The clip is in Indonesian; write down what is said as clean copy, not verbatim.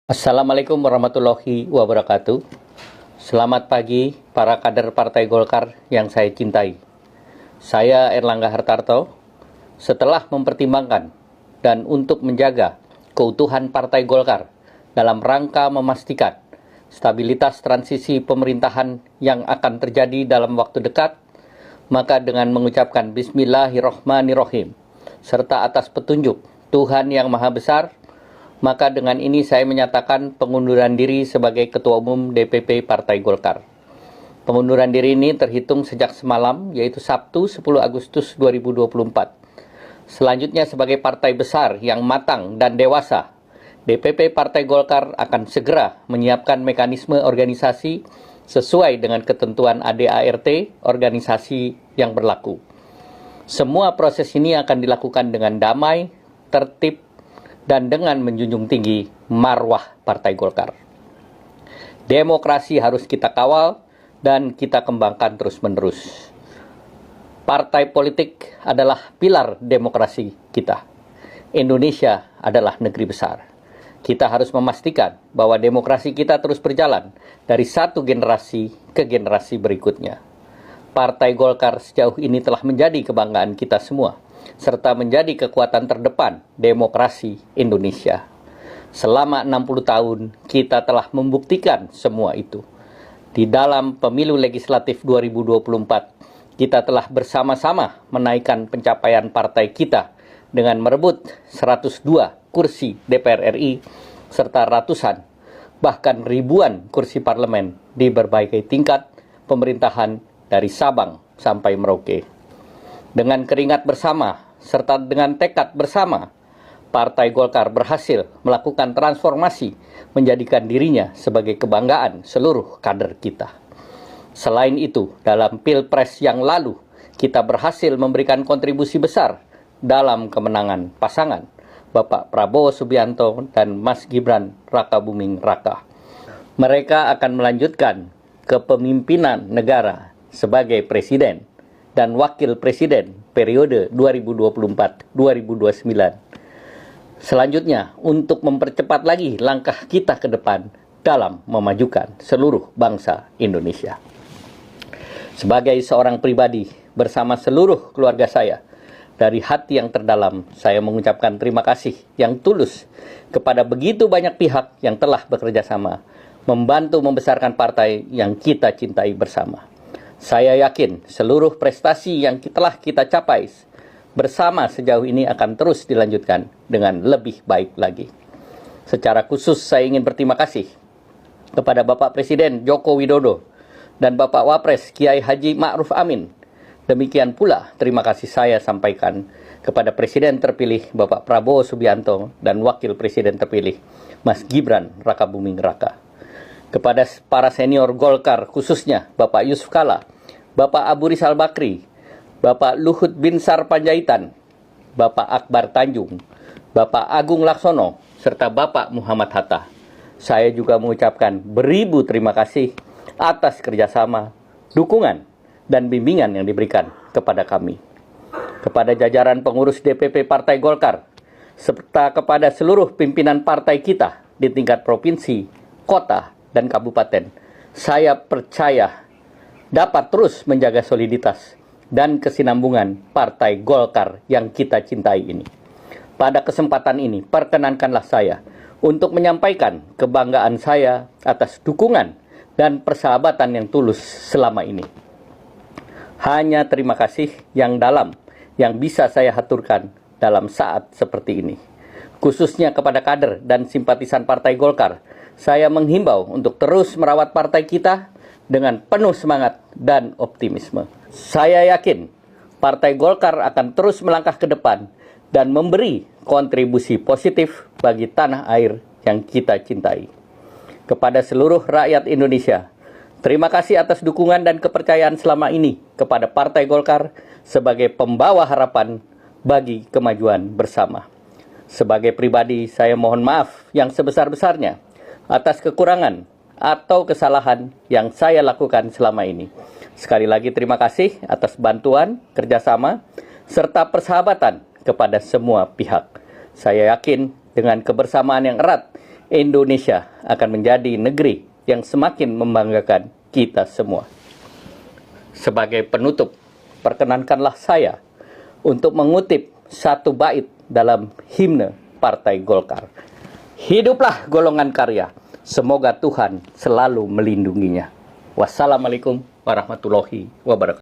Assalamualaikum warahmatullahi wabarakatuh. Selamat pagi para kader Partai Golkar yang saya cintai. Saya Erlangga Hartarto. Setelah mempertimbangkan dan untuk menjaga keutuhan Partai Golkar dalam rangka memastikan stabilitas transisi pemerintahan yang akan terjadi dalam waktu dekat, maka dengan mengucapkan Bismillahirrohmanirrohim serta atas petunjuk Tuhan Yang Maha Besar, maka dengan ini saya menyatakan pengunduran diri sebagai Ketua Umum DPP Partai Golkar. Pengunduran diri ini terhitung sejak semalam, yaitu Sabtu 10 Agustus 2024. Selanjutnya sebagai partai besar yang matang dan dewasa, DPP Partai Golkar akan segera menyiapkan mekanisme organisasi sesuai dengan ketentuan ADART organisasi yang berlaku. Semua proses ini akan dilakukan dengan damai, tertib, dan dengan menjunjung tinggi marwah Partai Golkar. Demokrasi harus kita kawal dan kita kembangkan terus-menerus. Partai politik adalah pilar demokrasi kita. Indonesia adalah negeri besar. Kita harus memastikan bahwa demokrasi kita terus berjalan dari satu generasi ke generasi berikutnya. Partai Golkar sejauh ini telah menjadi kebanggaan kita semua, serta menjadi kekuatan terdepan demokrasi Indonesia. Selama 60 tahun, kita telah membuktikan semua itu. Di dalam pemilu legislatif 2024, kita telah bersama-sama menaikkan pencapaian partai kita dengan merebut 102 kursi DPR RI, serta ratusan, bahkan ribuan kursi parlemen di berbagai tingkat pemerintahan dari Sabang sampai Merauke. Dengan keringat bersama, serta dengan tekad bersama, Partai Golkar berhasil melakukan transformasi menjadikan dirinya sebagai kebanggaan seluruh kader kita. Selain itu, dalam Pilpres yang lalu, kita berhasil memberikan kontribusi besar dalam kemenangan pasangan Bapak Prabowo Subianto dan Mas Gibran Rakabuming Raka. Mereka akan melanjutkan kepemimpinan negara sebagai presiden dan wakil presiden periode 2024-2029. Selanjutnya, untuk mempercepat lagi langkah kita ke depan dalam memajukan seluruh bangsa Indonesia. Sebagai seorang pribadi bersama seluruh keluarga saya, dari hati yang terdalam saya mengucapkan terima kasih yang tulus kepada begitu banyak pihak yang telah bekerja sama membantu membesarkan partai yang kita cintai bersama. Saya yakin seluruh prestasi yang telah kita capai bersama sejauh ini akan terus dilanjutkan dengan lebih baik lagi. Secara khusus saya ingin berterima kasih kepada Bapak Presiden Joko Widodo dan Bapak Wapres Kiai Haji Ma'ruf Amin. Demikian pula terima kasih saya sampaikan kepada Presiden terpilih Bapak Prabowo Subianto dan Wakil Presiden terpilih Mas Gibran Rakabuming Raka. Kepada para senior Golkar, khususnya Bapak Yusuf Kala, Bapak Abu Rizal Bakri, Bapak Luhut Binsar Panjaitan, Bapak Akbar Tanjung, Bapak Agung Laksono, serta Bapak Muhammad Hatta. Saya juga mengucapkan beribu terima kasih atas kerjasama, dukungan, dan bimbingan yang diberikan kepada kami. Kepada jajaran pengurus DPP Partai Golkar, serta kepada seluruh pimpinan partai kita di tingkat provinsi, kota, dan kabupaten, saya percaya dapat terus menjaga soliditas dan kesinambungan Partai Golkar yang kita cintai ini. Pada kesempatan ini, perkenankanlah saya untuk menyampaikan kebanggaan saya atas dukungan dan persahabatan yang tulus selama ini. Hanya terima kasih yang dalam yang bisa saya haturkan dalam saat seperti ini. Khususnya kepada kader dan simpatisan Partai Golkar, saya menghimbau untuk terus merawat partai kita dengan penuh semangat dan optimisme. Saya yakin Partai Golkar akan terus melangkah ke depan dan memberi kontribusi positif bagi tanah air yang kita cintai. Kepada seluruh rakyat Indonesia, terima kasih atas dukungan dan kepercayaan selama ini kepada Partai Golkar sebagai pembawa harapan bagi kemajuan bersama. Sebagai pribadi, saya mohon maaf yang sebesar-besarnya atas kekurangan atau kesalahan yang saya lakukan selama ini. Sekali lagi terima kasih atas bantuan, kerjasama, serta persahabatan kepada semua pihak. Saya yakin dengan kebersamaan yang erat Indonesia akan menjadi negeri yang semakin membanggakan kita semua. Sebagai penutup, perkenankanlah saya untuk mengutip satu bait dalam himne Partai Golkar. Hiduplah golongan karya, semoga Tuhan selalu melindunginya. Wassalamualaikum warahmatullahi wabarakatuh.